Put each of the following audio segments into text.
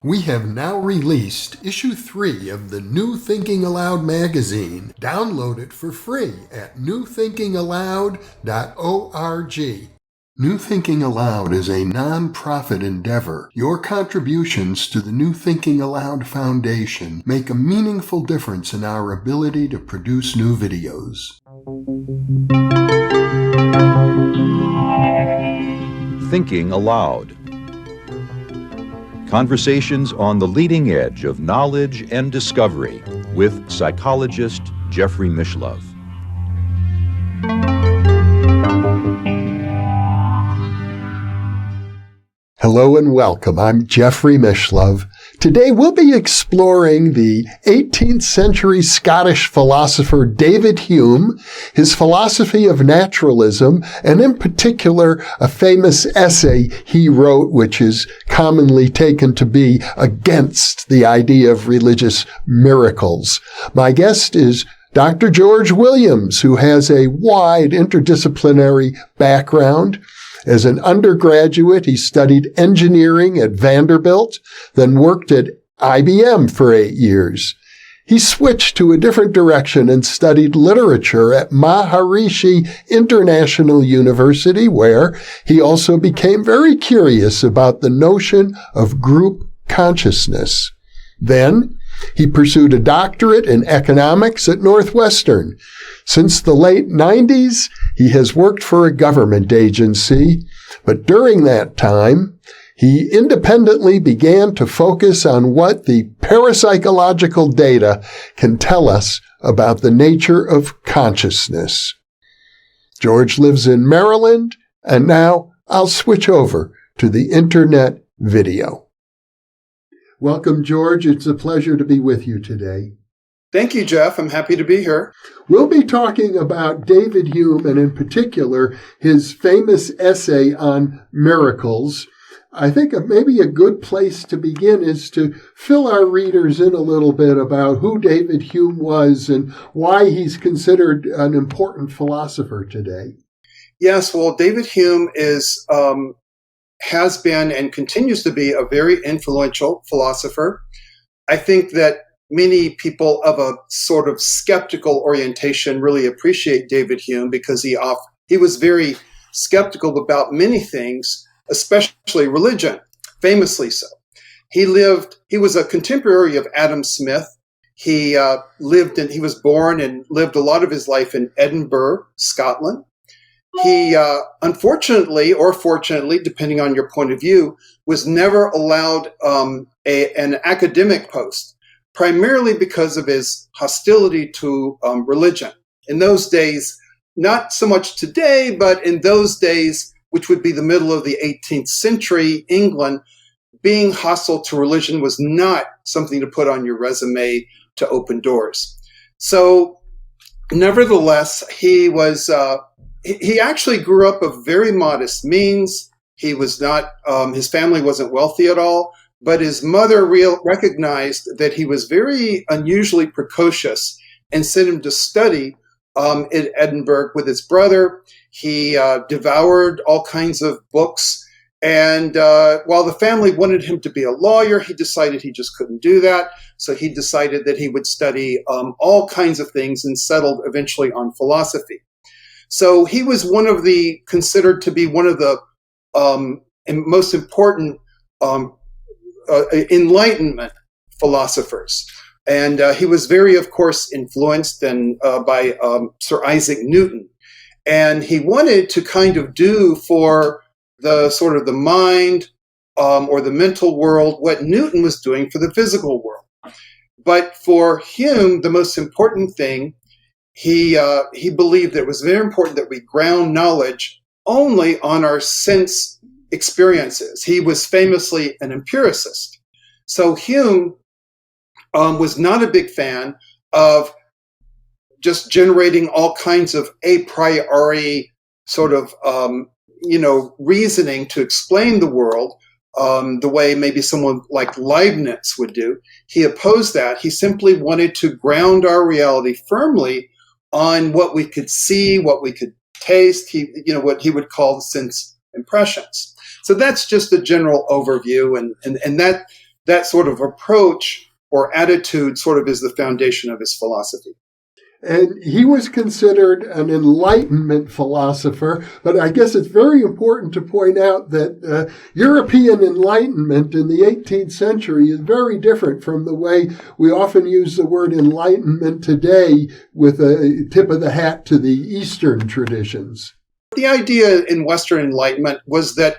We have now released issue 3 of the New Thinking Aloud magazine. Download it for free at newthinkingaloud.org. New Thinking Aloud is a non-profit endeavor. Your contributions to the New Thinking Aloud Foundation make a meaningful difference in our ability to produce new videos. Thinking Aloud. Conversations on the leading edge of knowledge and discovery with psychologist Jeffrey Mishlove. Hello and welcome. I'm Jeffrey Mishlove. Today we'll be exploring the 18th century Scottish philosopher David Hume, his philosophy of naturalism, and in particular a famous essay he wrote which is commonly taken to be against the idea of religious miracles. My guest is Dr. George Williams, who has a wide interdisciplinary background. As an undergraduate, he studied engineering at Vanderbilt, then worked at IBM for 8 years. He switched to a different direction and studied literature at Maharishi International University, where he also became very curious about the notion of group consciousness. Then, he pursued a doctorate in economics at Northwestern. Since the late 90s, he has worked for a government agency, but during that time, he independently began to focus on what the parapsychological data can tell us about the nature of consciousness. George lives in Maryland, and now I'll switch over to the internet video. Welcome, George. It's a pleasure to be with you today. Thank you, Jeff. I'm happy to be here. We'll be talking about David Hume and in particular his famous essay on miracles. I think maybe a good place to begin is to fill our readers in a little bit about who David Hume was and why he's considered an important philosopher today. Yes, well, David Hume has been and continues to be a very influential philosopher. I think that many people of a sort of skeptical orientation really appreciate David Hume because he was very skeptical about many things, especially religion, famously so. He was a contemporary of Adam Smith. He was born and lived a lot of his life in Edinburgh, Scotland. He, unfortunately or fortunately, depending on your point of view, was never allowed an academic post, primarily because of his hostility to religion. In those days, not so much today, but in those days, which would be the middle of the 18th century, England, being hostile to religion was not something to put on your resume to open doors. So, nevertheless, he actually grew up of very modest means. He was not, his family wasn't wealthy at all, but his mother recognized that he was very unusually precocious and sent him to study in Edinburgh with his brother. He devoured all kinds of books. And while the family wanted him to be a lawyer, he decided he just couldn't do that. So he decided that he would study all kinds of things and settled eventually on philosophy. So he was considered to be one of the most important Enlightenment philosophers. And he was very, of course, influenced by Sir Isaac Newton. And he wanted to kind of do for the sort of the mind or the mental world what Newton was doing for the physical world. But for Hume, the most important thing, he believed that it was very important that we ground knowledge only on our sense experiences. He was famously an empiricist. So Hume was not a big fan of just generating all kinds of a priori sort of, reasoning to explain the world the way maybe someone like Leibniz would do. He opposed that. He simply wanted to ground our reality firmly on what we could see, what we could taste, what he would call the sense impressions. So that's just a general overview, and that that sort of approach or attitude sort of is the foundation of his philosophy. And he was considered an Enlightenment philosopher, but I guess it's very important to point out that European Enlightenment in the 18th century is very different from the way we often use the word Enlightenment today with a tip of the hat to the Eastern traditions. The idea in Western Enlightenment was that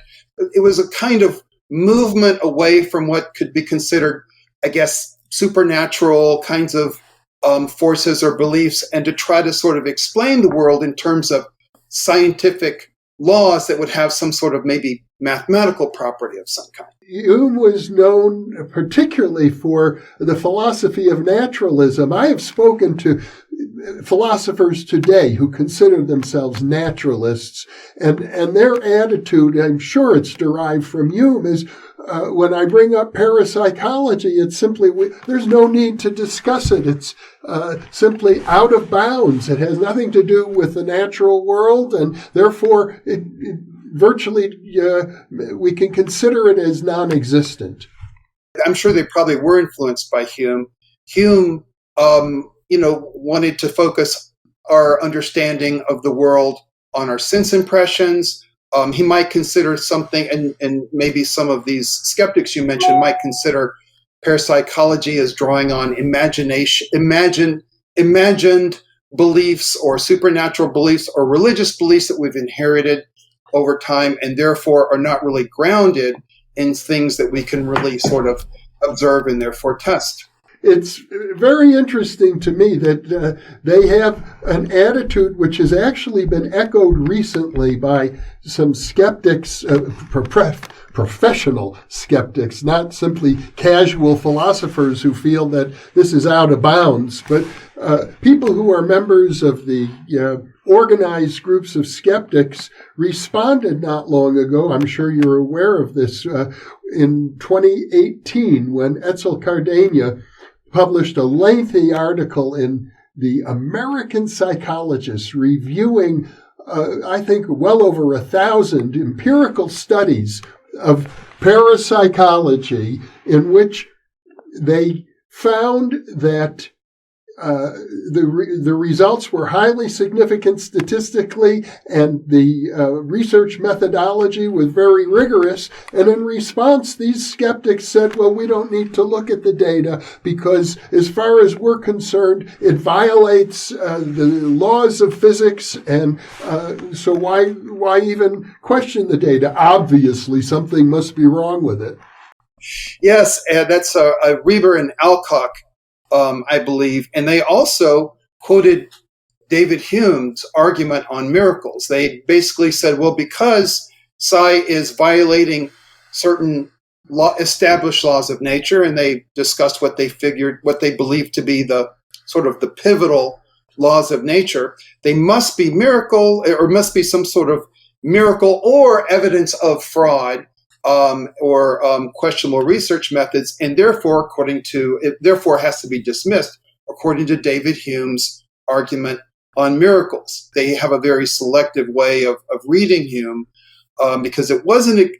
it was a kind of movement away from what could be considered, I guess, supernatural kinds of forces or beliefs, and to try to sort of explain the world in terms of scientific laws that would have some sort of maybe mathematical property of some kind. Hume was known particularly for the philosophy of naturalism. I have spoken to philosophers today who consider themselves naturalists, and their attitude, I'm sure it's derived from Hume, is when I bring up parapsychology, it's simply, there's no need to discuss it. It's simply out of bounds. It has nothing to do with the natural world, and therefore virtually we can consider it as non-existent. I'm sure they probably were influenced by Hume. Hume, wanted to focus our understanding of the world on our sense impressions. He might consider something, and maybe some of these skeptics you mentioned might consider parapsychology as drawing on imagined beliefs or supernatural beliefs or religious beliefs that we've inherited over time, and therefore are not really grounded in things that we can really sort of observe and therefore test. It's very interesting to me that they have an attitude which has actually been echoed recently by some skeptics, professional skeptics, not simply casual philosophers who feel that this is out of bounds, but people who are members of the organized groups of skeptics responded not long ago. I'm sure you're aware of this, in 2018 when Etzel Cardania published a lengthy article in the American Psychologist reviewing, I think, well over 1,000 empirical studies of parapsychology in which they found that the results were highly significant statistically, and the research methodology was very rigorous. And in response, these skeptics said, well, we don't need to look at the data because as far as we're concerned, it violates the laws of physics. And so why even question the data? Obviously, something must be wrong with it. Yes, that's Reber and Alcock, I believe. And they also quoted David Hume's argument on miracles. They basically said, well, because psi is violating certain established laws of nature, and they discussed what they believed to be the sort of the pivotal laws of nature, they must be miracle, or must be some sort of miracle or evidence of fraud or questionable research methods, and therefore, therefore has to be dismissed, according to David Hume's argument on miracles. They have a very selective way of reading Hume, because it wasn't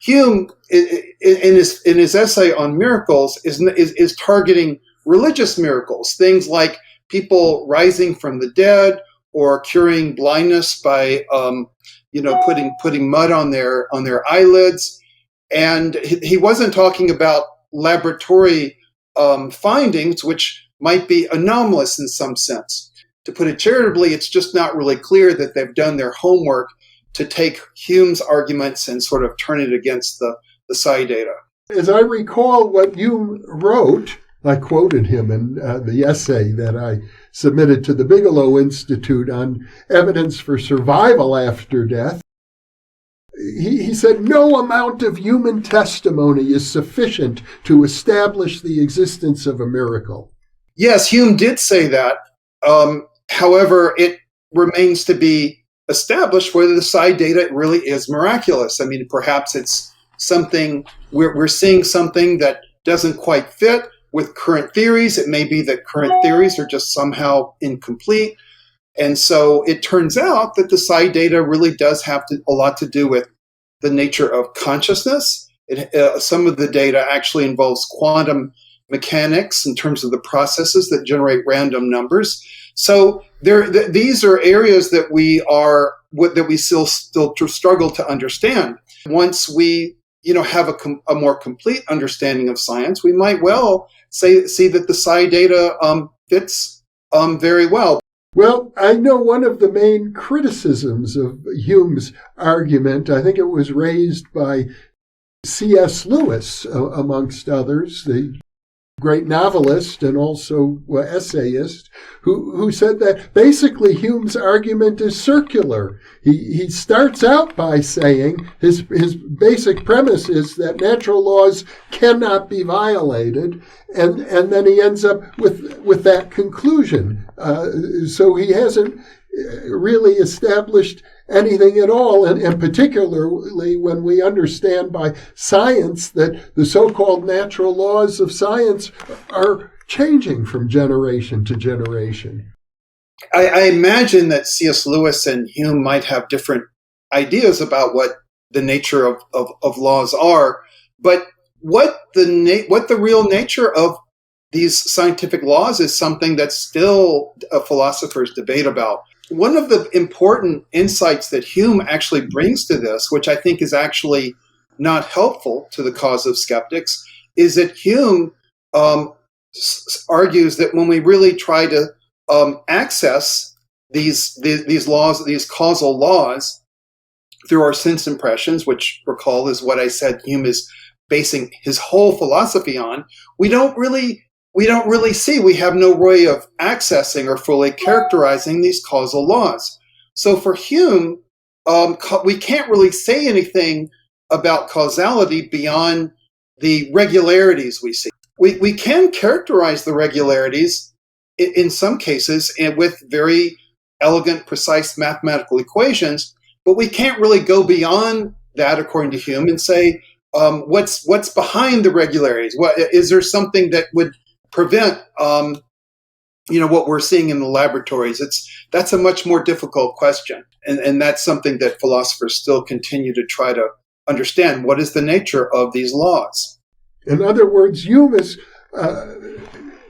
Hume in his essay on miracles is targeting religious miracles, things like people rising from the dead or curing blindness by putting mud on their eyelids. And he wasn't talking about laboratory findings, which might be anomalous in some sense. To put it charitably, it's just not really clear that they've done their homework to take Hume's arguments and sort of turn it against the psi data. As I recall what Hume wrote, I quoted him in the essay that I submitted to the Bigelow Institute on evidence for survival after death. He said, no amount of human testimony is sufficient to establish the existence of a miracle. Yes, Hume did say that. However, it remains to be established whether the psi data really is miraculous. I mean, perhaps it's something, we're seeing something that doesn't quite fit with current theories. It may be that current theories are just somehow incomplete. And so it turns out that the psi data really does have a lot to do with the nature of consciousness Some of the data actually involves quantum mechanics in terms of the processes that generate random numbers. So these are areas that we still struggle to understand. Once we have a more complete understanding of science, we might well see that the psi data fits very well. Well, I know one of the main criticisms of Hume's argument, I think it was raised by C.S. Lewis, amongst others, the great novelist and also essayist, who said that basically Hume's argument is circular. He starts out by saying his basic premise is that natural laws cannot be violated, and then he ends up with that conclusion. So he hasn't really established anything at all, and particularly when we understand by science that the so-called natural laws of science are changing from generation to generation. I imagine that C.S. Lewis and Hume might have different ideas about what the nature of laws are, but what the real nature of these scientific laws is something that still philosophers debate about. One of the important insights that Hume actually brings to this, which I think is actually not helpful to the cause of skeptics, is that Hume argues that when we really try to access these laws, these causal laws, through our sense impressions, which, recall, is what I said Hume is basing his whole philosophy on, we don't really see, we have no way of accessing or fully characterizing these causal laws. So for Hume, we can't really say anything about causality beyond the regularities we see. We can characterize the regularities in some cases and with very elegant, precise mathematical equations, but we can't really go beyond that, according to Hume, and say, what's behind the regularities? Is there something that would prevent what we're seeing in the laboratories? That's a much more difficult question, and that's something that philosophers still continue to try to understand. What is the nature of these laws? In other words, Hume is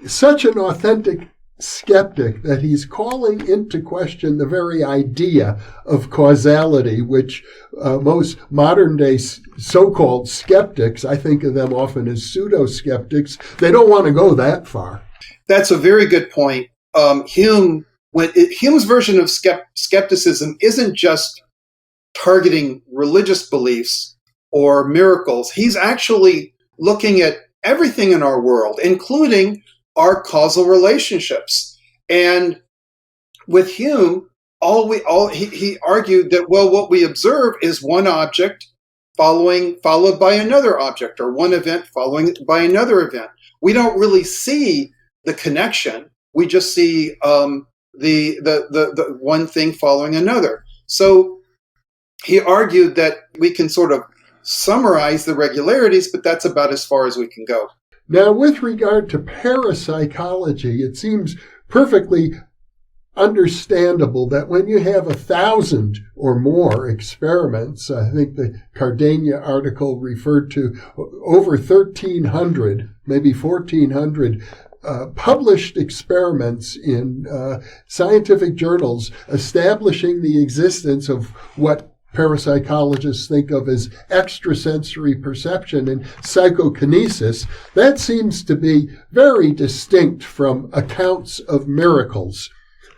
such an authentic skeptic that he's calling into question the very idea of causality, which most modern-day so-called skeptics, I think of them often as pseudo-skeptics, they don't want to go that far. That's a very good point. Hume's version of skepticism isn't just targeting religious beliefs or miracles. He's actually looking at everything in our world, including our causal relationships. And with Hume, he argued that, well, what we observe is one object followed by another object, or one event following by another event. We don't really see the connection. We just see the one thing following another. So he argued that we can sort of summarize the regularities, but that's about as far as we can go. Now, with regard to parapsychology, it seems perfectly understandable that when you have 1,000 or more experiments, I think the Cardania article referred to over 1,300, maybe 1,400 published experiments in scientific journals establishing the existence of what parapsychologists think of as extrasensory perception and psychokinesis, that seems to be very distinct from accounts of miracles.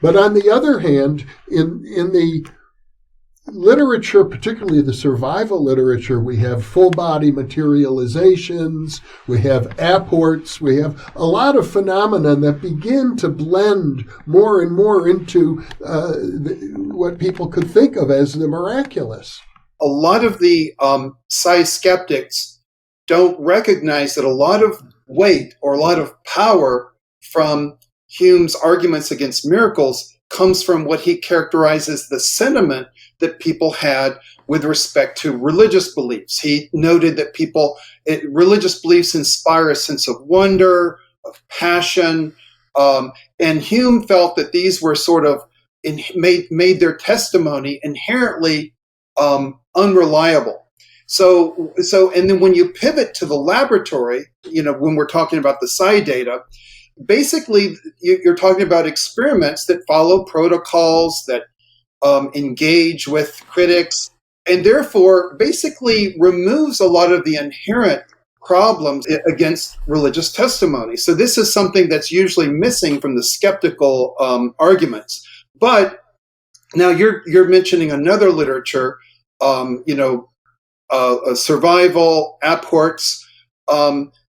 But on the other hand, in the literature, particularly the survival literature, we have full-body materializations, we have apports, we have a lot of phenomena that begin to blend more and more into what people could think of as the miraculous. A lot of the psi skeptics don't recognize that a lot of weight or a lot of power from Hume's arguments against miracles comes from what he characterizes the sentiment that people had with respect to religious beliefs. He noted that religious beliefs inspire a sense of wonder, of passion, and Hume felt that these were sort of made their testimony inherently unreliable. And then when you pivot to the laboratory, when we're talking about the psi data, basically you're talking about experiments that follow protocols, that engage with critics, and therefore basically removes a lot of the inherent problems against religious testimony. So this is something that's usually missing from the skeptical arguments. But now you're mentioning another literature, survival, apports.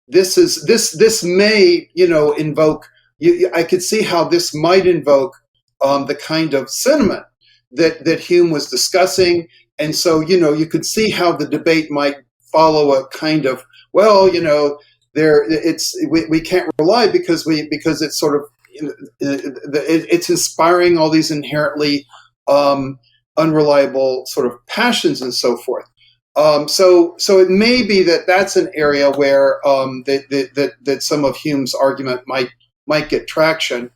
This may invoke. I could see how this might invoke the kind of sentiment that Hume was discussing, and so you could see how the debate might follow a kind of, well, we can't rely because it's sort of it's inspiring all these inherently unreliable sort of passions and so forth. So it may be that's an area where that some of Hume's argument might get traction.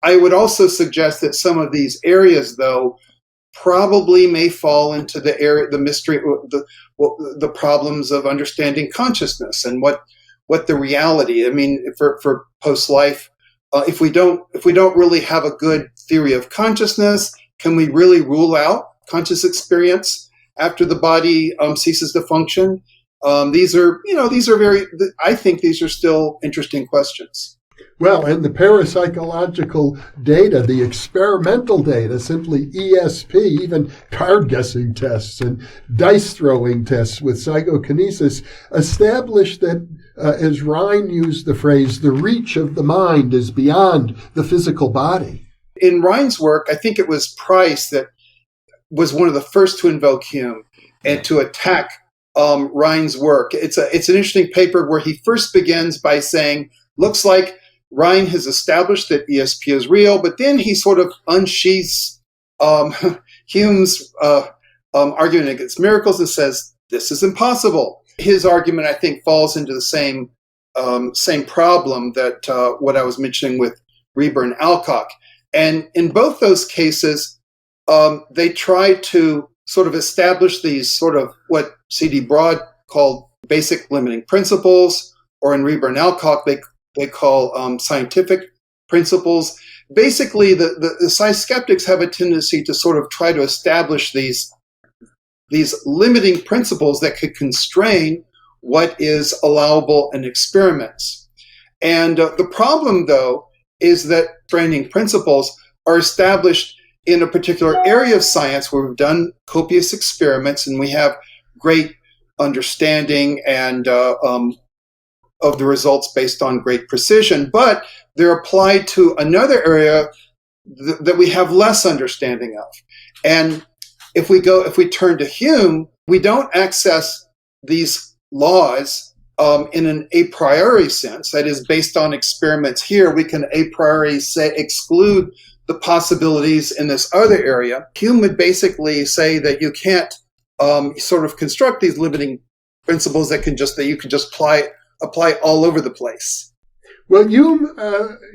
I would also suggest that some of these areas, though, probably may fall into the mystery, the problems of understanding consciousness and what the reality. I mean, for post-life, if we don't really have a good theory of consciousness, can we really rule out conscious experience after the body ceases to function? These are very. I think these are still interesting questions. Well, and the parapsychological data, the experimental data, simply ESP, even card guessing tests and dice throwing tests with psychokinesis, established that, as Rhine used the phrase, the reach of the mind is beyond the physical body. In Rhine's work, I think it was Price that was one of the first to invoke Hume and to attack Rhine's work. It's an interesting paper where he first begins by saying, looks like Rhine has established that ESP is real, but then he sort of unsheaths Hume's argument against miracles and says, this is impossible. His argument, I think, falls into the same problem that what I was mentioning with Reber and Alcock. And in both those cases, they try to sort of establish these sort of what C.D. Broad called basic limiting principles, or in Reber and Alcock, they call scientific principles. Basically, the psi skeptics have a tendency to sort of try to establish these limiting principles that could constrain what is allowable in experiments. And the problem, though, is that constraining principles are established in a particular area of science where we've done copious experiments and we have great understanding and of the results based on great precision, but they're applied to another area that we have less understanding of. And if we turn to Hume, we don't access these laws in an a priori sense, that is based on experiments here. We can a priori exclude the possibilities in this other area. Hume would basically say that you can't sort of construct these limiting principles that you can just apply all over the place. Well, Hume,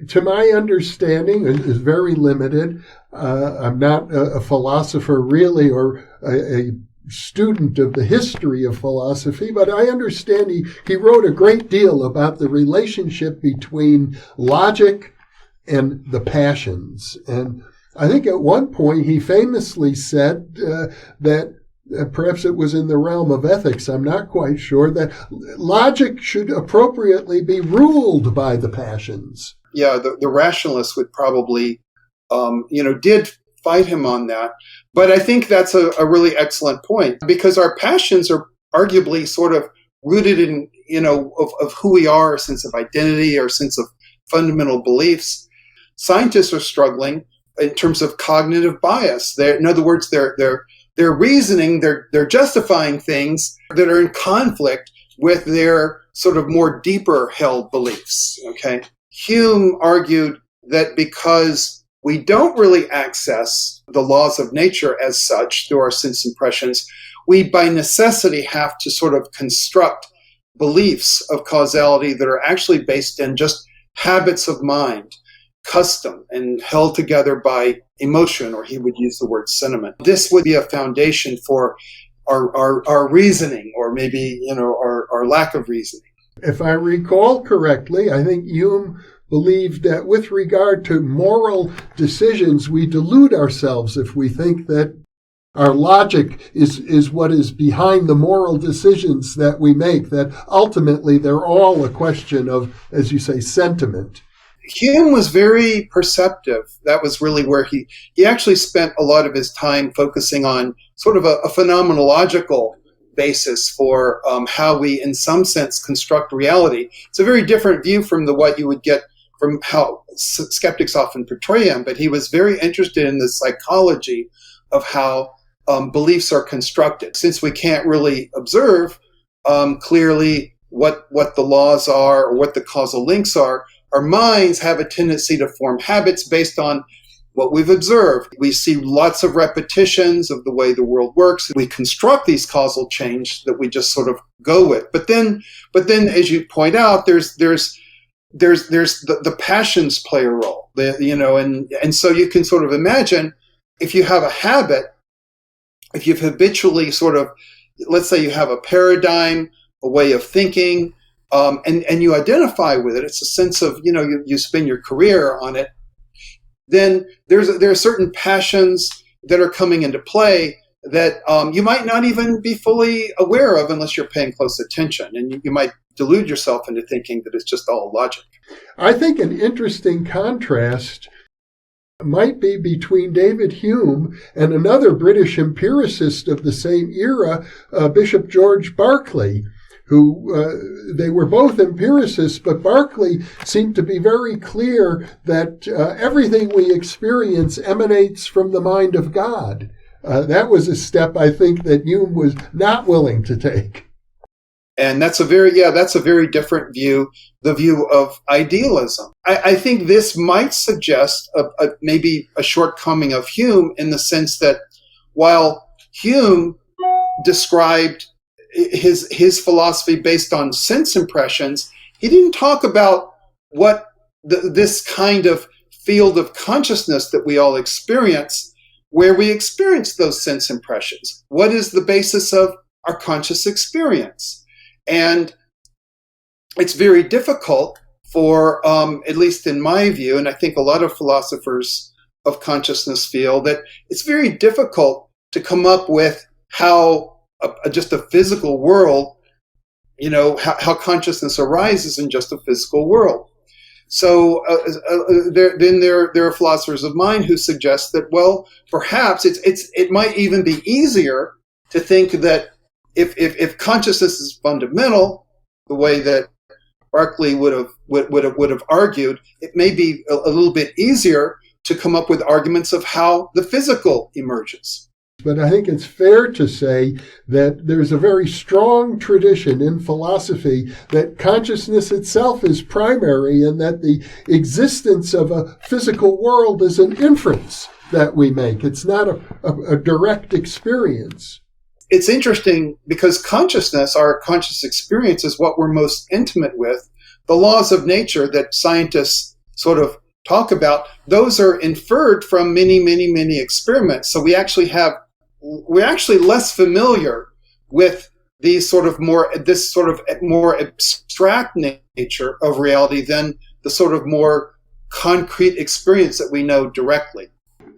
to my understanding, is very limited. I'm not a philosopher really, or a student of the history of philosophy, but I understand he wrote a great deal about the relationship between logic and the passions. And I think at one point he famously said that perhaps it was in the realm of ethics, I'm not quite sure, that logic should appropriately be ruled by the passions. Yeah, the rationalists would probably, did fight him on that. But I think that's a really excellent point, because our passions are arguably sort of rooted in, of who we are, a sense of identity or a sense of fundamental beliefs. Scientists are struggling in terms of cognitive bias. In other words, they're reasoning, they're justifying things that are in conflict with their sort of more deeper held beliefs. Okay. Hume argued that because we don't really access the laws of nature as such through our sense impressions, we by necessity have to sort of construct beliefs of causality that are actually based in just habits of mind, custom, and held together by emotion, or he would use the word sentiment. This would be a foundation for our reasoning, or maybe, our lack of reasoning. If I recall correctly, I think Hume believed that with regard to moral decisions, we delude ourselves if we think that our logic is what is behind the moral decisions that we make, that ultimately they're all a question of, as you say, sentiment. Hume was very perceptive. That was really where he actually spent a lot of his time focusing on sort of a phenomenological basis for how we, in some sense, construct reality. It's a very different view from what you would get from how skeptics often portray him, but he was very interested in the psychology of how beliefs are constructed. Since we can't really observe clearly what the laws are or what the causal links are, our minds have a tendency to form habits based on what we've observed. We see lots of repetitions of the way the world works. We construct these causal chains that we just sort of go with. But then, as you point out, there's the passions play a role. And so you can sort of imagine, if you have a habit, if you've habitually sort of, let's say you have a paradigm, a way of thinking, and you identify with it, it's a sense of, you spend your career on it, then there are certain passions that are coming into play that you might not even be fully aware of unless you're paying close attention. And you might delude yourself into thinking that it's just all logic. I think an interesting contrast might be between David Hume and another British empiricist of the same era, Bishop George Berkeley, who they were both empiricists, but Berkeley seemed to be very clear that everything we experience emanates from the mind of God. That was a step, I think, that Hume was not willing to take. And that's a very different view, the view of idealism. I think this might suggest maybe a shortcoming of Hume, in the sense that while Hume described his philosophy based on sense impressions, he didn't talk about what this kind of field of consciousness that we all experience, where we experience those sense impressions. What is the basis of our conscious experience? And it's very difficult for, at least in my view, and I think a lot of philosophers of consciousness feel, that it's very difficult to come up with how just a physical world, how consciousness arises in just a physical world. So there are philosophers of mind who suggest that, well, perhaps it might even be easier to think that if consciousness is fundamental, the way that Berkeley would have argued, it may be a little bit easier to come up with arguments of how the physical emerges. But I think it's fair to say that there's a very strong tradition in philosophy that consciousness itself is primary, and that the existence of a physical world is an inference that we make. It's not a direct experience. It's interesting because consciousness, our conscious experience, is what we're most intimate with. The laws of nature that scientists sort of talk about, those are inferred from many, many, many experiments. So we're actually less familiar with this sort of more abstract nature of reality than the sort of more concrete experience that we know directly.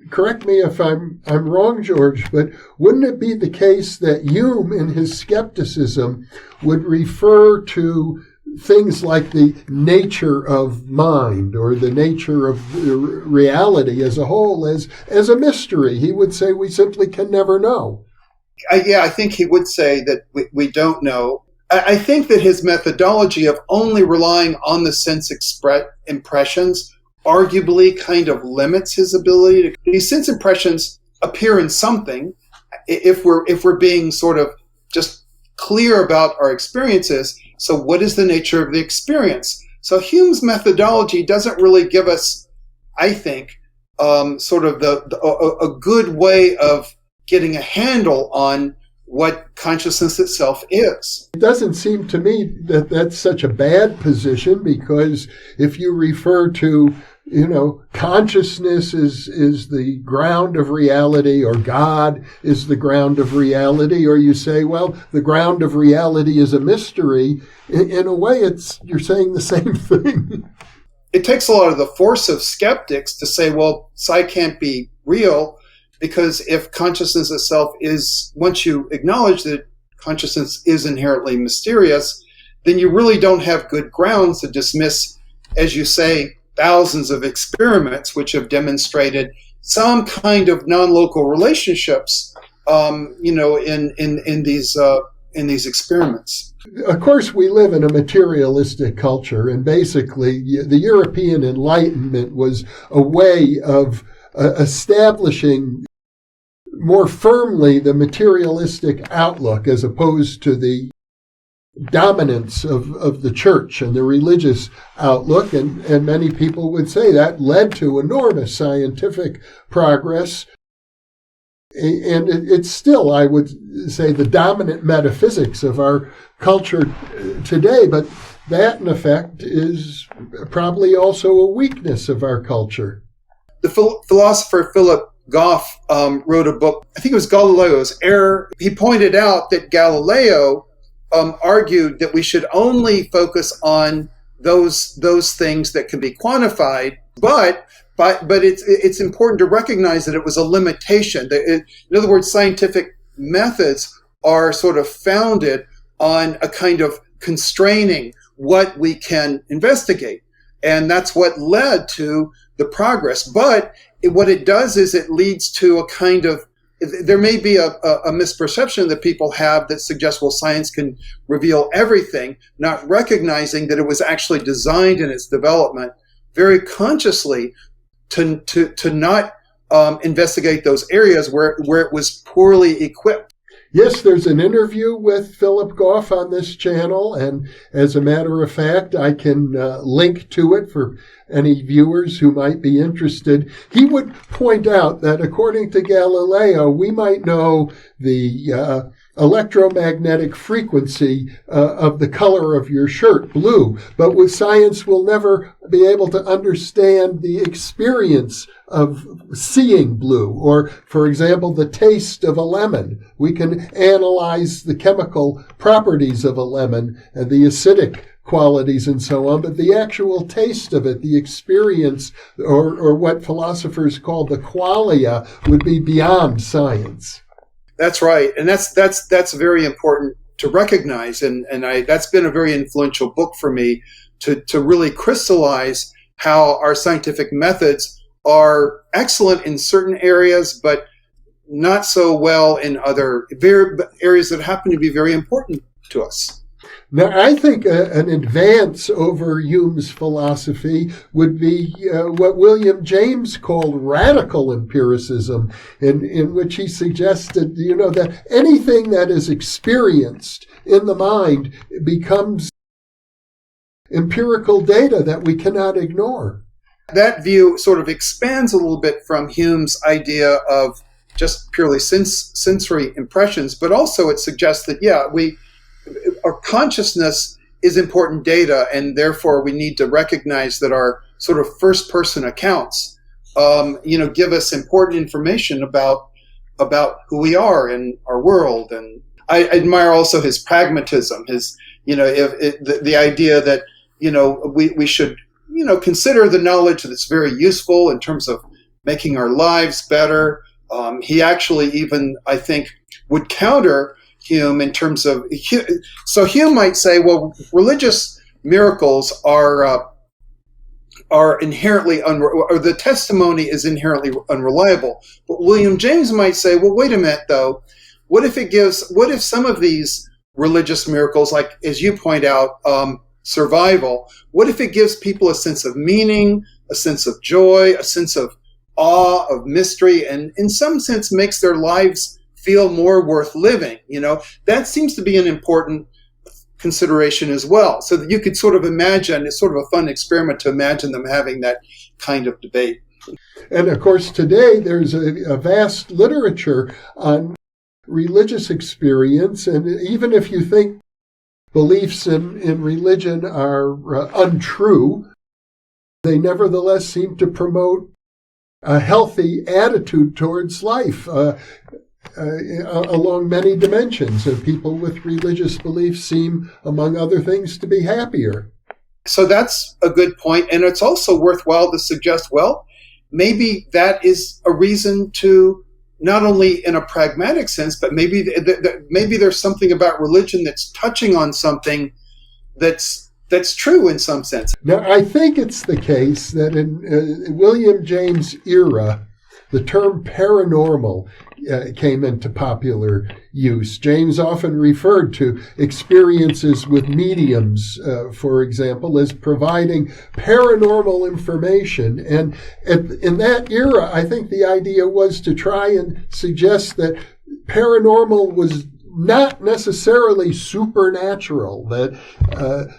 Correct me if I'm wrong, George, but wouldn't it be the case that Hume, in his skepticism, would refer to things like the nature of mind or the nature of reality as a whole as a mystery? He would say we simply can never know. I think he would say that we don't know. I think that his methodology of only relying on the sense impressions arguably kind of limits his ability to. These sense impressions appear in something. If we're being sort of just clear about our experiences, so what is the nature of the experience? So Hume's methodology doesn't really give us, I think, sort of a good way of getting a handle on what consciousness itself is. It doesn't seem to me that that's such a bad position, because if you refer to consciousness is the ground of reality, or God is the ground of reality, or you say, well, the ground of reality is a mystery. In a way, you're saying the same thing. It takes a lot of the force of skeptics to say, well, psi can't be real, because if consciousness itself is, once you acknowledge that consciousness is inherently mysterious, then you really don't have good grounds to dismiss, as you say, thousands of experiments which have demonstrated some kind of non-local relationships, in these experiments. Of course, we live in a materialistic culture, and basically the European Enlightenment was a way of establishing more firmly the materialistic outlook as opposed to the dominance of the church and the religious outlook. And many people would say that led to enormous scientific progress. And it's still, I would say, the dominant metaphysics of our culture today. But that, in effect, is probably also a weakness of our culture. The philosopher Philip Goff wrote a book, I think it was Galileo's Error. He pointed out that Galileo argued that we should only focus on those things that can be quantified, but it's important to recognize that it was a limitation. In other words, scientific methods are sort of founded on a kind of constraining what we can investigate, and that's what led to the progress. But what it does is it leads to a kind of, there may be a misperception that people have that suggests, well, science can reveal everything, not recognizing that it was actually designed in its development very consciously to not investigate those areas where it was poorly equipped. Yes, there's an interview with Philip Goff on this channel, and as a matter of fact, I can link to it for any viewers who might be interested. He would point out that according to Galileo, we might know the electromagnetic frequency of the color of your shirt, blue, but with science we'll never be able to understand the experience of seeing blue, or, for example, the taste of a lemon. We can analyze the chemical properties of a lemon and the acidic qualities and so on, but the actual taste of it, the experience, or what philosophers call the qualia, would be beyond science. That's right, and that's very important to recognize, and that's been a very influential book for me to really crystallize how our scientific methods are excellent in certain areas, but not so well in other areas that happen to be very important to us. Now, I think an advance over Hume's philosophy would be what William James called radical empiricism, in which he suggested, that anything that is experienced in the mind becomes empirical data that we cannot ignore. That view sort of expands a little bit from Hume's idea of just purely sensory impressions, but also it suggests that, our consciousness is important data, and therefore we need to recognize that our sort of first-person accounts, give us important information about who we are in our world. And I admire also his pragmatism, the idea that we should consider the knowledge that's very useful in terms of making our lives better. He actually even, I think, would counter Hume in terms of, so Hume might say, well, religious miracles are inherently or the testimony is inherently unreliable. But William James might say, well, wait a minute though, what if some of these religious miracles, like as you point out, survival, what if it gives people a sense of meaning, a sense of joy, a sense of awe, of mystery, and in some sense makes their lives feel more worth living? That seems to be an important consideration as well. So that you could sort of imagine, it's sort of a fun experiment to imagine them having that kind of debate. And of course, today there's a vast literature on religious experience. And even if you think beliefs in religion are untrue, They nevertheless seem to promote a healthy attitude towards life along many dimensions. And people with religious beliefs seem, among other things, to be happier. So that's a good point. And it's also worthwhile to suggest, well, maybe that is a reason to, not only in a pragmatic sense, but maybe there's something about religion that's touching on something that's true in some sense. Now, I think it's the case that in William James' era, the term paranormal came into popular use. James often referred to experiences with mediums, for example, as providing paranormal information. And in that era, I think the idea was to try and suggest that paranormal was not necessarily supernatural, that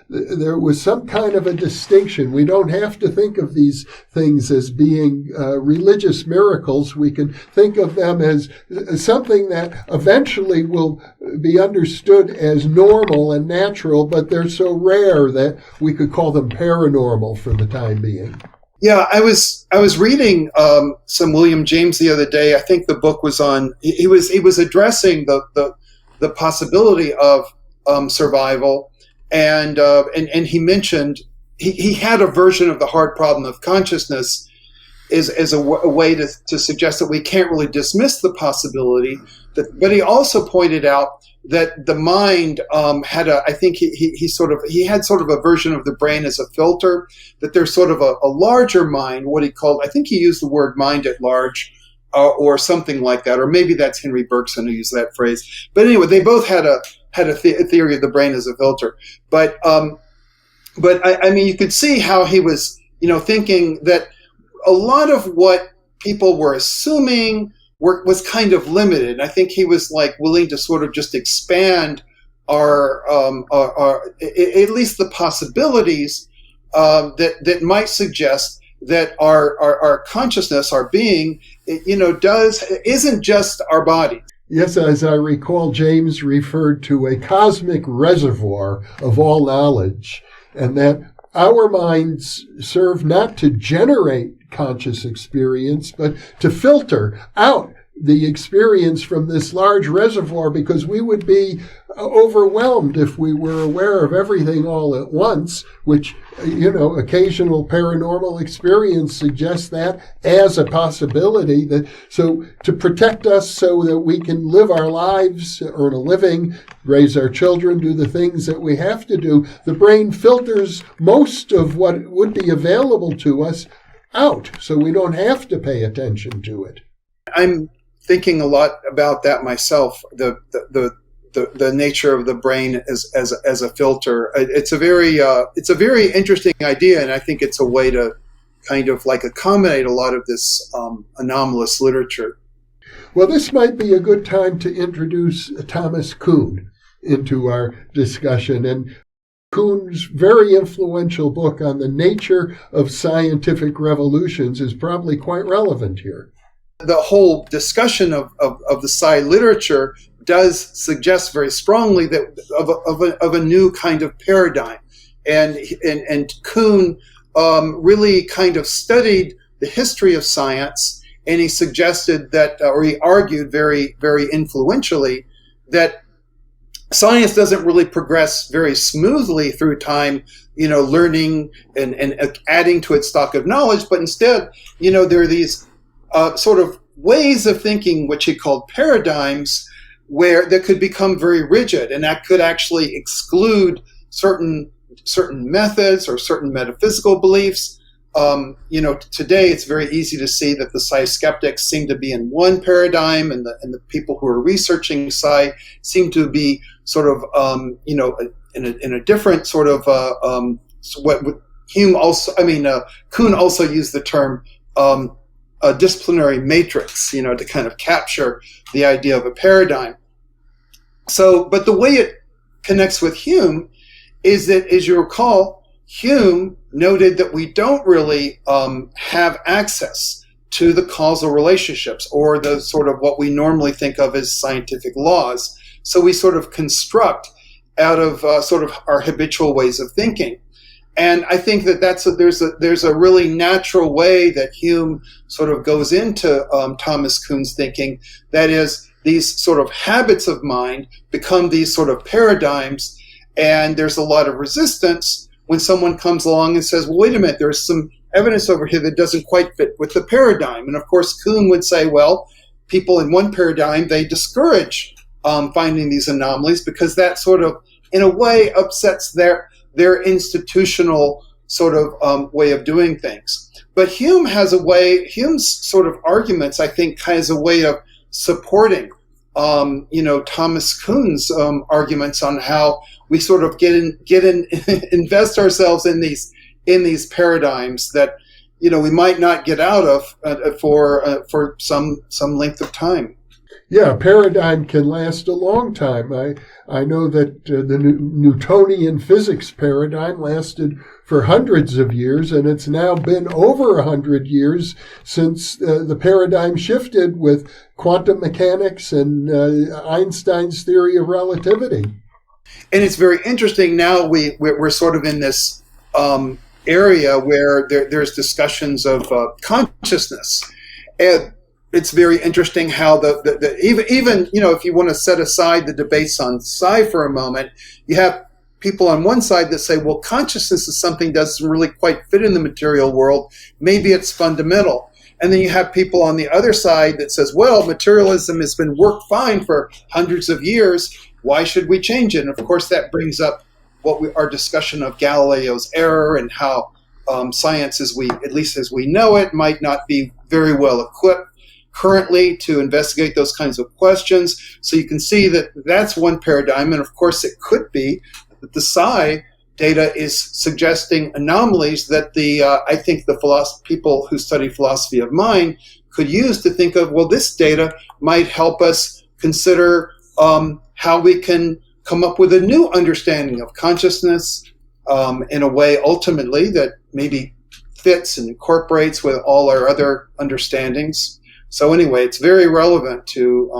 there was some kind of a distinction. We don't have to think of these things as being religious miracles. We can think of them as something that eventually will be understood as normal and natural, but they're so rare that we could call them paranormal for the time being. Yeah, I was reading some William James the other day. I think the book was on. He was addressing the possibility of survival, and he mentioned he had a version of the hard problem of consciousness as a way to suggest that we can't really dismiss the possibility. But he also pointed out that the mind had I think he had sort of a version of the brain as a filter, that there's sort of a larger mind, what he called, I think he used the word mind at large, or something like that, or maybe that's Henry Bergson who used that phrase. But anyway, they both had a theory of the brain as a filter. But I mean, you could see how he was, thinking that a lot of what people were assuming was kind of limited. And I think he was willing to sort of just expand our at least the possibilities that might suggest that our consciousness, our being, isn't just our body. Yes, as I recall, James referred to a cosmic reservoir of all knowledge, and that our minds serve not to generate conscious experience, but to filter out the experience from this large reservoir, because we would be overwhelmed if we were aware of everything all at once, which, occasional paranormal experience suggests that as a possibility. So to protect us so that we can live our lives, earn a living, raise our children, do the things that we have to do, the brain filters most of what would be available to us out, so we don't have to pay attention to it. I'm thinking a lot about that myself, the nature of the brain as a filter. It's a very interesting idea, and I think it's a way to kind of accommodate a lot of this anomalous literature. Well, this might be a good time to introduce Thomas Kuhn into our discussion. And Kuhn's very influential book on the nature of scientific revolutions is probably quite relevant here. The whole discussion of the sci literature does suggest very strongly that of a new kind of paradigm, and Kuhn really kind of studied the history of science, and he suggested that, or he argued very, very influentially, that science doesn't really progress very smoothly through time, learning and adding to its stock of knowledge, but instead, there are these sort of ways of thinking, which he called paradigms, where that could become very rigid, and that could actually exclude certain methods or certain metaphysical beliefs. Today it's very easy to see that the psi skeptics seem to be in one paradigm, and the people who are researching psi seem to be sort of in a different sort of what Hume also, Kuhn also used the term a disciplinary matrix, to kind of capture the idea of a paradigm. So, but the way it connects with Hume is that, as you recall, Hume noted that we don't really have access to the causal relationships, or the sort of what we normally think of as scientific laws. So we sort of construct out of sort of our habitual ways of thinking. And I think that there's a really natural way that Hume sort of goes into Thomas Kuhn's thinking. That is, these sort of habits of mind become these sort of paradigms, and there's a lot of resistance when someone comes along and says, well, wait a minute, there's some evidence over here that doesn't quite fit with the paradigm. And of course, Kuhn would say, well, people in one paradigm, they discourage finding these anomalies because that sort of, in a way, upsets their institutional sort of way of doing things. But Hume's sort of arguments, I think, has a way of supporting, Thomas Kuhn's arguments on how we sort of invest ourselves in these paradigms that, we might not get out of for some length of time. Yeah, a paradigm can last a long time. I know that the Newtonian physics paradigm lasted for hundreds of years, and it's now been over 100 years since the paradigm shifted with quantum mechanics and Einstein's theory of relativity. And it's very interesting now we're sort of in this area where there's discussions of consciousness. And it's very interesting how even if you want to set aside the debates on psi for a moment, you have people on one side that say, well, consciousness is something that doesn't really quite fit in the material world. Maybe it's fundamental. And then you have people on the other side that says, well, materialism has been worked fine for hundreds of years. Why should we change it? And of course, that brings up our discussion of Galileo's error and how science, at least as we know it, might not be very well equipped currently to investigate those kinds of questions. So you can see that that's one paradigm. And of course, it could be that the psi data is suggesting anomalies that I think the people who study philosophy of mind could use to think of, well, this data might help us consider how we can come up with a new understanding of consciousness in a way ultimately that maybe fits and incorporates with all our other understandings. So anyway, it's very relevant to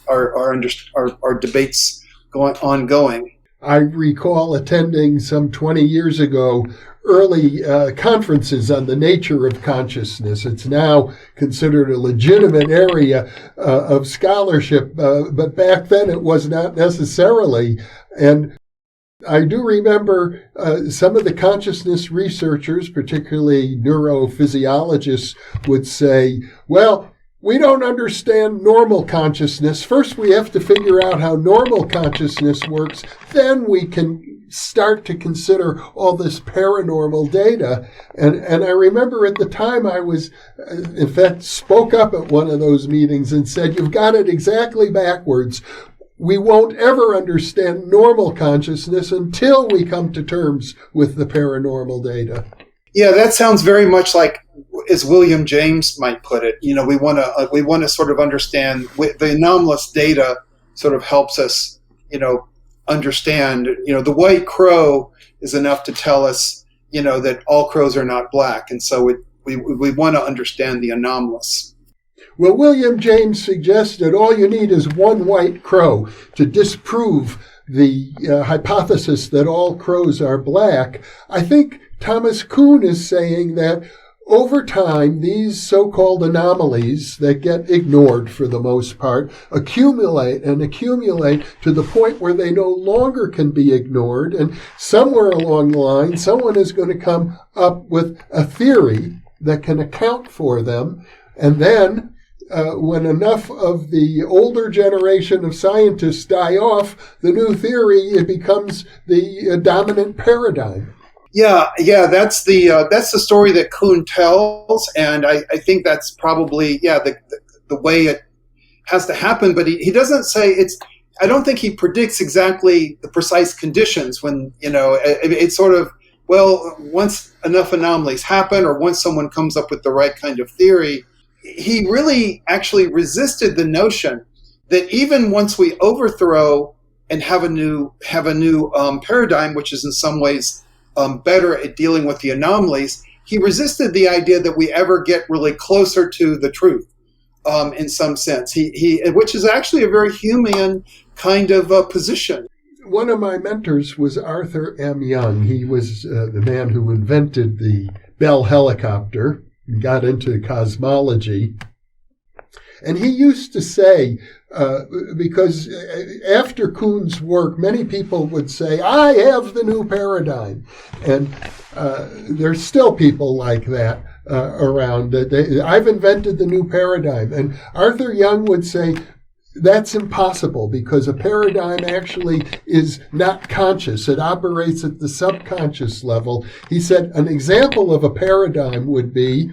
our debates ongoing. I recall attending some 20 years ago early conferences on the nature of consciousness. It's now considered a legitimate area of scholarship, but back then it was not necessarily. And I do remember some of the consciousness researchers, particularly neurophysiologists, would say, well, we don't understand normal consciousness. First, we have to figure out how normal consciousness works. Then we can start to consider all this paranormal data. And I remember at the time I was, in fact, spoke up at one of those meetings and said, you've got it exactly backwards. We won't ever understand normal consciousness until we come to terms with the paranormal data. Yeah, that sounds very much like, as William James might put it, we want to sort of understand the anomalous data sort of helps us, understand, the white crow is enough to tell us, that all crows are not black. And so we want to understand the anomalous. Well, William James suggested all you need is one white crow to disprove the hypothesis that all crows are black. I think Thomas Kuhn is saying that over time, these so-called anomalies that get ignored for the most part accumulate and accumulate to the point where they no longer can be ignored. And somewhere along the line, someone is going to come up with a theory that can account for them. And then when enough of the older generation of scientists die off, the new theory, it becomes the dominant paradigm. Yeah, that's the story that Kuhn tells, and I think that's probably the way it has to happen. But he doesn't say it's. I don't think he predicts exactly the precise conditions when it's sort of, well, once enough anomalies happen or once someone comes up with the right kind of theory. He really actually resisted the notion that even once we overthrow and have a new paradigm, which is in some ways better at dealing with the anomalies, he resisted the idea that we ever get really closer to the truth in some sense. He which is actually a very Humean kind of position. one of my mentors was Arthur M. Young. He was the man who invented the Bell helicopter and got into cosmology. And he used to say, because after Kuhn's work, many people would say, I have the new paradigm. And there's still people like that around. I've invented the new paradigm. And Arthur Young would say, that's impossible because a paradigm actually is not conscious. It operates at the subconscious level. He said an example of a paradigm would be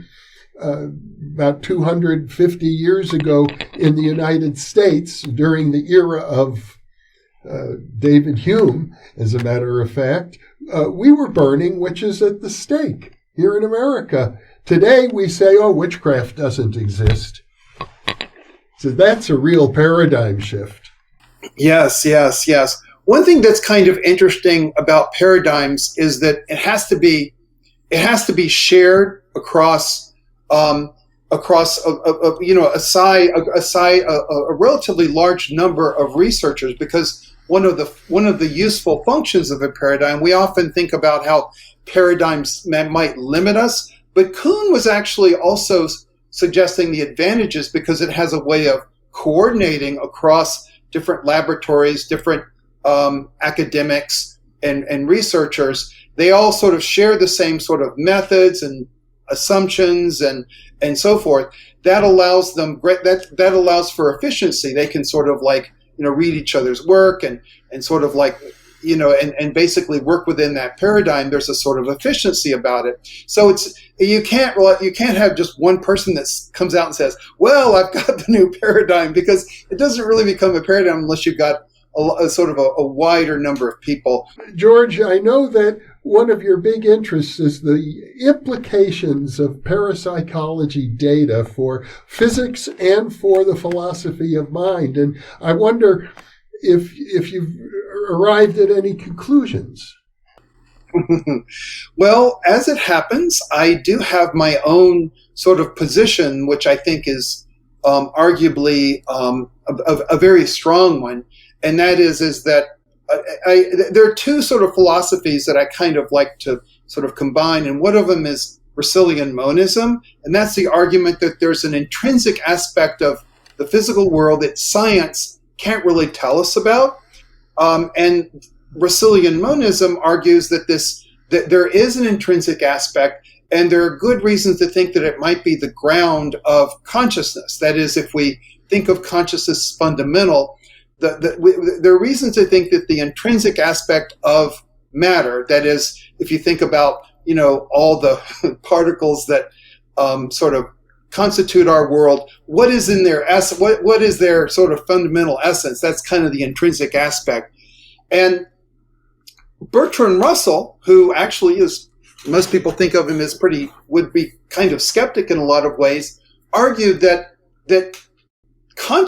about 250 years ago in the United States during the era of David Hume, as a matter of fact, we were burning witches at the stake here in America. Today we say, oh, witchcraft doesn't exist. So that's a real paradigm shift. Yes. One thing that's kind of interesting about paradigms is that it has to be shared across a relatively large number of researchers, because one of the useful functions of a paradigm, we often think about how paradigms might limit us, but Kuhn was actually also suggesting the advantages because it has a way of coordinating across different laboratories, different academics and researchers. They all sort of share the same sort of methods and assumptions and so forth. That allows them that allows for efficiency. They can sort of read each other's work and sort of and basically work within that paradigm. There's a sort of efficiency about it. So you can't have just one person that comes out and says, well, I've got the new paradigm, because it doesn't really become a paradigm unless you've got a sort of a wider number of people. George, I know that one of your big interests is the implications of parapsychology data for physics and for the philosophy of mind. And I wonder if you've arrived at any conclusions. Well, as it happens, I do have my own sort of position, which I think is arguably a very strong one. And that is that there are two sort of philosophies that I kind of like to sort of combine. And one of them is Russellian monism. And that's the argument that there's an intrinsic aspect of the physical world that science can't really tell us about. And Russellian monism argues that there is an intrinsic aspect, and there are good reasons to think that it might be the ground of consciousness. That is, if we think of consciousness as fundamental, there are reasons to think that the intrinsic aspect of matter, that is, if you think about all the particles that sort of constitute our world, what is in their what is their sort of fundamental essence? That's kind of the intrinsic aspect. And Bertrand Russell, who actually is, most people think of him as would be kind of skeptic in a lot of ways, argued that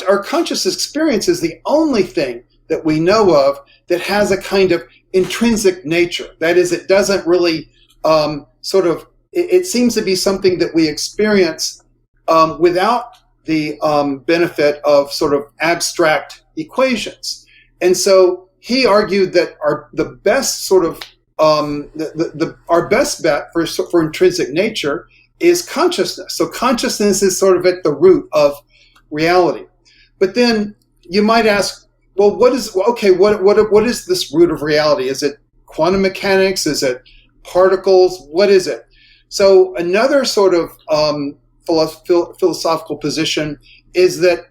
our conscious experience is the only thing that we know of that has a kind of intrinsic nature. That is, it doesn't really it seems to be something that we experience without the benefit of sort of abstract equations. And so he argued that our best bet for intrinsic nature is consciousness. So consciousness is sort of at the root of reality. But then you might ask, well, what is this root of reality? Is it quantum mechanics? Is it particles? What is it? So another sort of philosophical position is that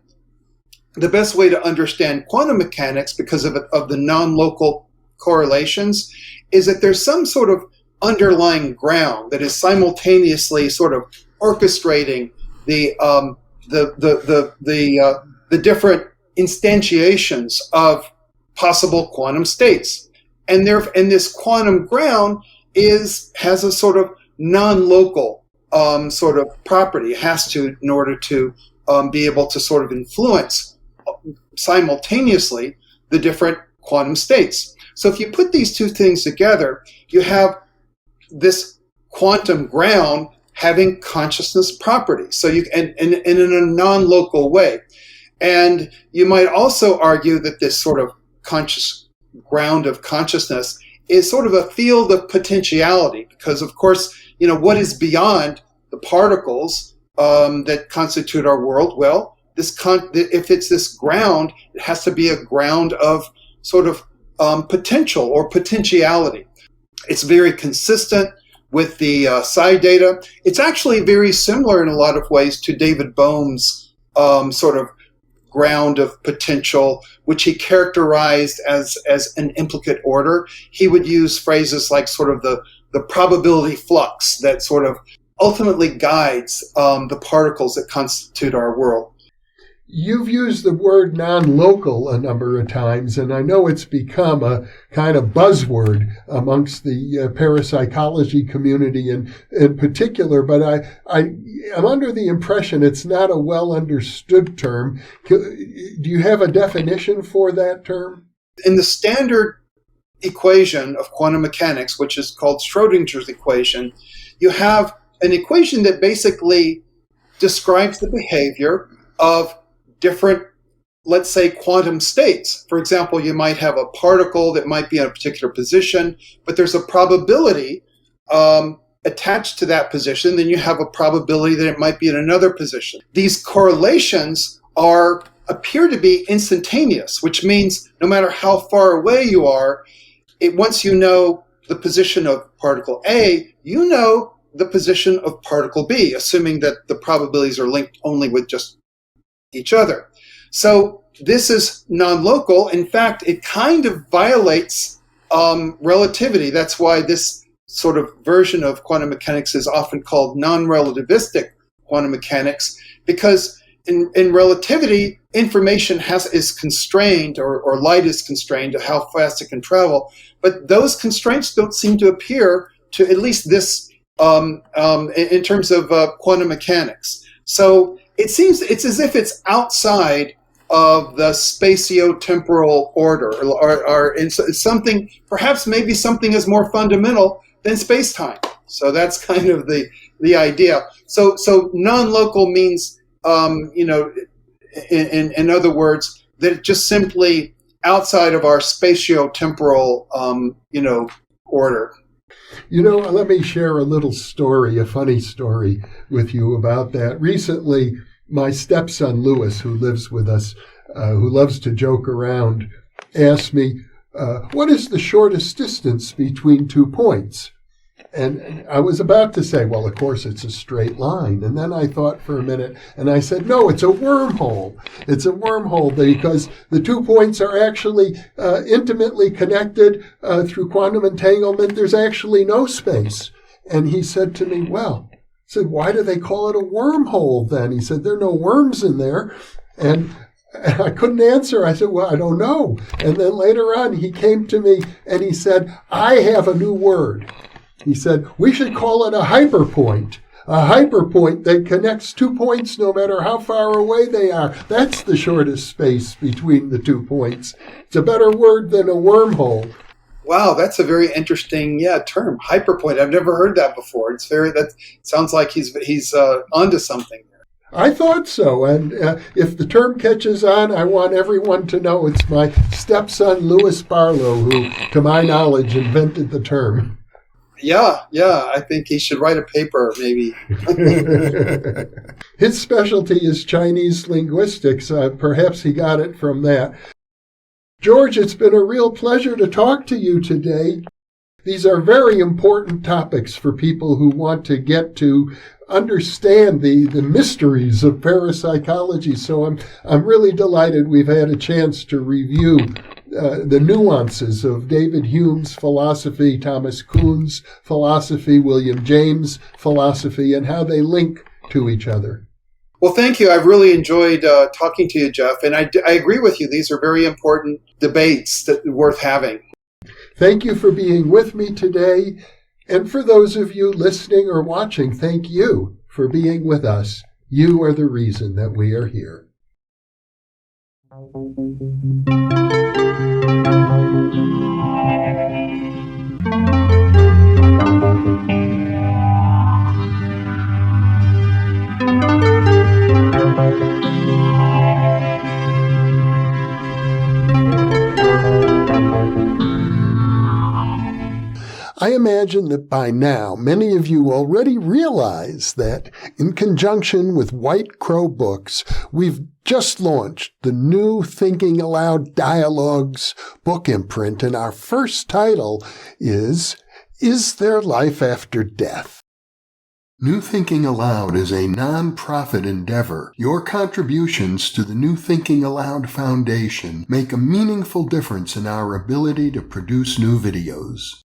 the best way to understand quantum mechanics, because of the non-local correlations, is that there's some sort of underlying ground that is simultaneously sort of orchestrating the different instantiations of possible quantum states, and this quantum ground has a sort of non-local sort of property. It has to, in order to be able to sort of influence simultaneously the different quantum states. So if you put these two things together, you have this quantum ground having consciousness properties. So and in a non-local way. And you might also argue that this sort of conscious ground of consciousness is sort of a field of potentiality, because, of course, what is beyond the particles that constitute our world? Well, if it's this ground, it has to be a ground of sort of potential or potentiality. It's very consistent with the psi data. It's actually very similar in a lot of ways to David Bohm's sort of ground of potential, which he characterized as an implicate order. He would use phrases like sort of the probability flux that sort of ultimately guides the particles that constitute our world. You've used the word non-local a number of times, and I know it's become a kind of buzzword amongst the parapsychology community in particular, but I'm under the impression it's not a well-understood term. Do you have a definition for that term? In the standard equation of quantum mechanics, which is called Schrodinger's equation, you have an equation that basically describes the behavior of different, let's say, quantum states. For example, you might have a particle that might be in a particular position, but there's a probability attached to that position. Then you have a probability that it might be in another position. These correlations appear to be instantaneous, which means no matter how far away you are, once you know the position of particle A, you know the position of particle B, assuming that the probabilities are linked only with just each other. So this is non-local. In fact, it kind of violates relativity. That's why this sort of version of quantum mechanics is often called non-relativistic quantum mechanics, because in relativity, information is constrained, or light is constrained to how fast it can travel. But those constraints don't seem to appear to at least this in terms of quantum mechanics. So it's as if it's outside of the spatio-temporal order, or something, perhaps maybe something is more fundamental than space-time. So that's kind of the idea. So non-local means, in other words, that it's just simply outside of our spatio-temporal, order. Let me share a little story, a funny story with you about that. Recently, my stepson, Louis, who lives with us, who loves to joke around, asked me, what is the shortest distance between 2 points? And I was about to say, well, of course, it's a straight line. And then I thought for a minute, and I said, no, it's a wormhole. It's a wormhole because the 2 points are actually intimately connected through quantum entanglement. There's actually no space. And he said to me, I said, why do they call it a wormhole then? He said, there are no worms in there. And I couldn't answer. I said, well, I don't know. And then later on, he came to me and he said, I have a new word. He said, we should call it a hyperpoint that connects 2 points no matter how far away they are. That's the shortest space between the 2 points. It's a better word than a wormhole. Wow, that's a very interesting term, hyperpoint. I've never heard that before. That sounds like he's onto something there. I thought so, and if the term catches on, I want everyone to know it's my stepson, Louis Barlow, who, to my knowledge, invented the term. Yeah, I think he should write a paper, maybe. His specialty is Chinese linguistics. Perhaps he got it from that. George, it's been a real pleasure to talk to you today. These are very important topics for people who want to get to understand the mysteries of parapsychology. So I'm really delighted we've had a chance to review the nuances of David Hume's philosophy, Thomas Kuhn's philosophy, William James' philosophy, and how they link to each other. Well, thank you. I've really enjoyed talking to you, Jeff, and I agree with you. These are very important debates that are worth having. Thank you for being with me today. And for those of you listening or watching, thank you for being with us. You are the reason that we are here. I imagine that by now many of you already realize that in conjunction with White Crow Books, we've just launched the new Thinking Aloud Dialogues book imprint, and our first title is There Life After Death? New Thinking Aloud is a non-profit endeavor. Your contributions to the New Thinking Aloud Foundation make a meaningful difference in our ability to produce new videos.